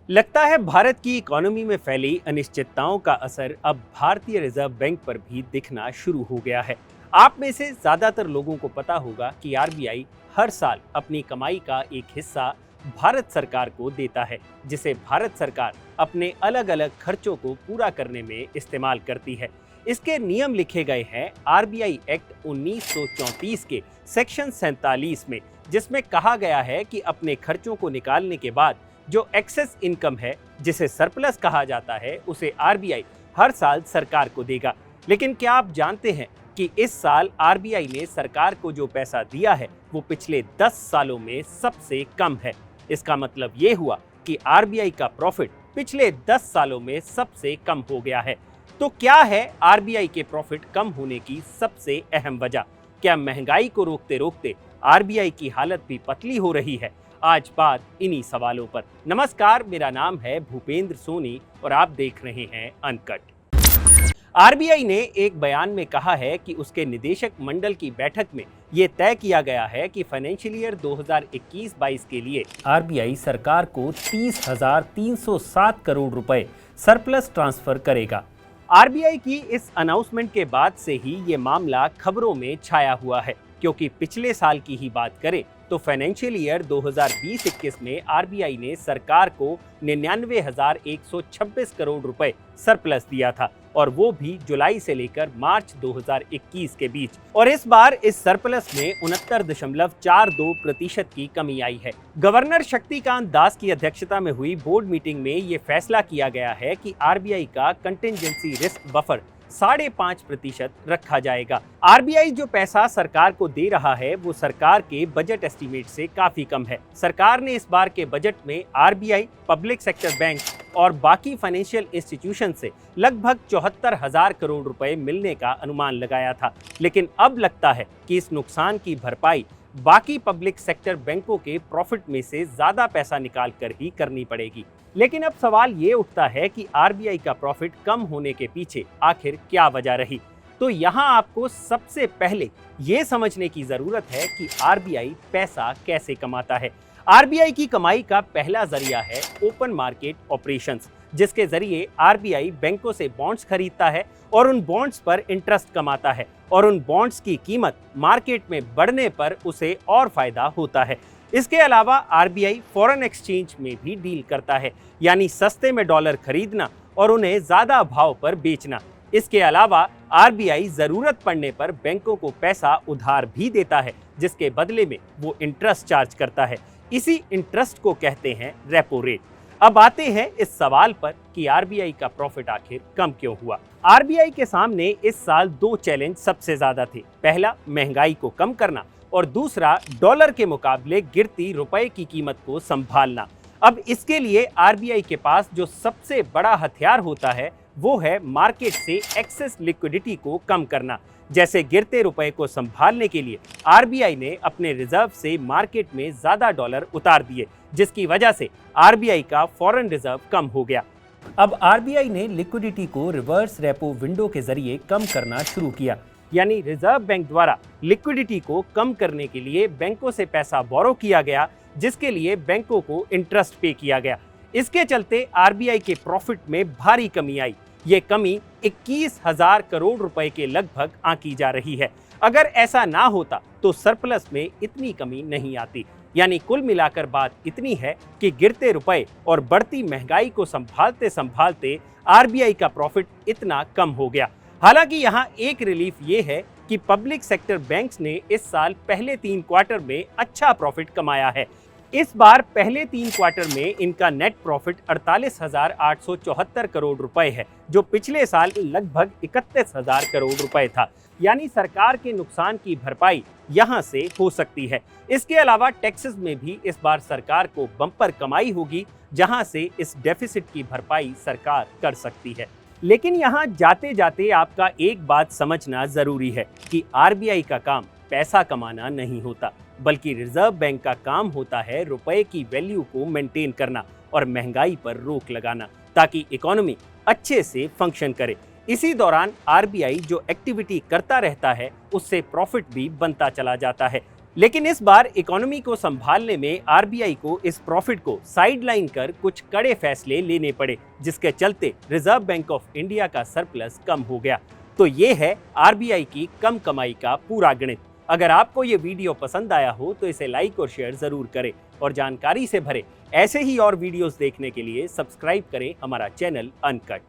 लगता है भारत की इकोनॉमी में फैली अनिश्चितताओं का असर अब भारतीय रिजर्व बैंक पर भी दिखना शुरू हो गया है। आप में से ज्यादातर लोगों को पता होगा कि आरबीआई हर साल अपनी कमाई का एक हिस्सा भारत सरकार को देता है, जिसे भारत सरकार अपने अलग अलग खर्चों को पूरा करने में इस्तेमाल करती है। इसके नियम लिखे गए हैं आरबीआई एक्ट 1934 के सेक्शन 47 में, जिसमें कहा गया है कि अपने खर्चों को निकालने के बाद जो एक्सेस इनकम है, जिसे सरप्लस कहा जाता है, उसे आरबीआई हर साल सरकार को देगा। लेकिन क्या आप जानते हैं कि इस साल आरबीआई ने सरकार को जो पैसा दिया है वो पिछले 10 सालों में सबसे कम है। इसका मतलब ये हुआ कि आरबीआई का प्रॉफिट पिछले 10 सालों में सबसे कम हो गया है। तो क्या है आरबीआई के प्रॉफिट कम होने की सबसे अहम वजह? क्या महंगाई को रोकते रोकते आरबीआई की हालत भी पतली हो रही है? आज बात इन्हीं सवालों पर। नमस्कार, मेरा नाम है भूपेंद्र सोनी और आप देख रहे हैं अनकट। आरबीआई ने एक बयान में कहा है कि उसके निदेशक मंडल की बैठक में ये तय किया गया है कि फाइनेंशियल ईयर 2021-22 के लिए आरबीआई सरकार को 30,307 करोड़ रुपए सरप्लस ट्रांसफर करेगा। आरबीआई की इस अनाउंसमेंट के बाद से ही ये मामला खबरों में छाया हुआ है, क्योंकि पिछले साल की ही बात करें तो फाइनेंशियल ईयर 2020-21 में आरबीआई ने सरकार को 99,126 करोड़ रुपए सरप्लस दिया था, और वो भी जुलाई से लेकर मार्च 2021 के बीच। और इस बार इस सरप्लस में 69.42% की कमी आई है। गवर्नर शक्तिकांत दास की अध्यक्षता में हुई बोर्ड मीटिंग में ये फैसला किया गया है कि आरबीआई का कंटिंजेंसी रिस्क बफर 5.5% रखा जाएगा। आरबीआई जो पैसा सरकार को दे रहा है वो सरकार के बजट एस्टीमेट से काफी कम है। सरकार ने इस बार के बजट में आरबीआई, पब्लिक सेक्टर बैंक और बाकी फाइनेंशियल इंस्टीट्यूशन से लगभग 74,000 करोड़ रुपए मिलने का अनुमान लगाया था, लेकिन अब लगता है कि इस नुकसान की भरपाई बाकी पब्लिक सेक्टर बैंकों के प्रॉफिट में से ज्यादा पैसा निकाल कर ही करनी पड़ेगी। लेकिन अब सवाल ये उठता है कि आरबीआई का प्रॉफिट कम होने के पीछे आखिर क्या वजह रही। तो यहाँ आपको सबसे पहले ये समझने की जरूरत है कि आरबीआई पैसा कैसे कमाता है। आरबीआई की कमाई का पहला जरिया है ओपन मार्केट ऑपरेशंस, जिसके जरिए आरबीआई बैंकों से बॉन्ड्स खरीदता है और उन बॉन्ड्स पर इंटरेस्ट कमाता है, और उन बॉन्ड्स की कीमत मार्केट में बढ़ने पर उसे और फायदा होता है। इसके अलावा आरबीआई फॉरेन एक्सचेंज में भी डील करता है, यानी सस्ते में डॉलर खरीदना और उन्हें ज्यादा भाव पर बेचना। इसके अलावा आरबीआई जरूरत पड़ने पर बैंकों को पैसा उधार भी देता है, जिसके बदले में वो इंटरेस्ट चार्ज करता है। इसी इंटरेस्ट को कहते हैं रेपो रेट। अब आते हैं इस सवाल पर कि आरबीआई का प्रॉफिट आखिर कम क्यों हुआ। आरबीआई के सामने इस साल 2 चैलेंज सबसे ज्यादा थे। पहला, महंगाई को कम करना, और दूसरा, डॉलर के मुकाबले गिरती रुपए की कीमत को संभालना। अब इसके लिए आरबीआई के पास जो सबसे बड़ा हथियार होता है वो है मार्केट से एक्सेस लिक्विडिटी को कम करना। जैसे गिरते रुपए को संभालने के लिए आरबीआई ने अपने रिजर्व से मार्केट में ज्यादा डॉलर उतार दिए, जिसकी वजह से आरबीआई का फॉरेन रिजर्व कम हो गया। अब आरबीआई ने लिक्विडिटी को रिवर्स रेपो विंडो के जरिए कम करना शुरू किया, यानी रिजर्व बैंक द्वारा लिक्विडिटी को कम करने के लिए बैंकों से पैसा बोरो किया गया, जिसके लिए बैंकों को इंटरेस्ट पे किया गया। इसके चलते आरबीआई के प्रॉफिट में भारी कमी आई। ये कमी 21,000 करोड़ रुपए के लगभग आंकी जा रही है। अगर ऐसा ना होता तो सरप्लस में इतनी कमी नहीं आती। यानी कुल मिलाकर बात इतनी है कि गिरते रुपए और बढ़ती महंगाई को संभालते संभालते आरबीआई का प्रॉफिट इतना कम हो गया। हालांकि यहाँ एक रिलीफ ये है कि पब्लिक सेक्टर बैंक्स ने इस साल पहले 3 क्वार्टर में अच्छा प्रॉफिट कमाया है। इस बार पहले 3 क्वार्टर में इनका नेट प्रॉफिट 48,874 करोड़ रुपए है, जो पिछले साल लगभग 31,000 करोड़ रुपए था। यानी सरकार के नुकसान की भरपाई यहां से हो सकती है। इसके अलावा टैक्सेस में भी इस बार सरकार को बम्पर कमाई होगी, जहां से इस डेफिसिट की भरपाई सरकार कर सकती है। लेकिन यहाँ जाते जाते आपका एक बात समझना जरूरी है कि आरबीआई का काम पैसा कमाना नहीं होता, बल्कि रिजर्व बैंक का काम होता है रुपए की वैल्यू को मेंटेन करना और महंगाई पर रोक लगाना, ताकि इकोनॉमी अच्छे से फंक्शन करे। इसी दौरान आरबीआई जो एक्टिविटी करता रहता है उससे प्रॉफिट भी बनता चला जाता है। लेकिन इस बार इकोनॉमी को संभालने में आरबीआई को इस प्रॉफिट को साइडलाइन कर कुछ कड़े फैसले लेने पड़े, जिसके चलते रिजर्व बैंक ऑफ इंडिया का सरप्लस कम हो गया। तो ये है आरबीआई की कम कमाई का पूरा गणित। अगर आपको ये वीडियो पसंद आया हो तो इसे लाइक और शेयर जरूर करें और जानकारी से भरे ऐसे ही और वीडियोस देखने के लिए सब्सक्राइब करें हमारा चैनल अनकट।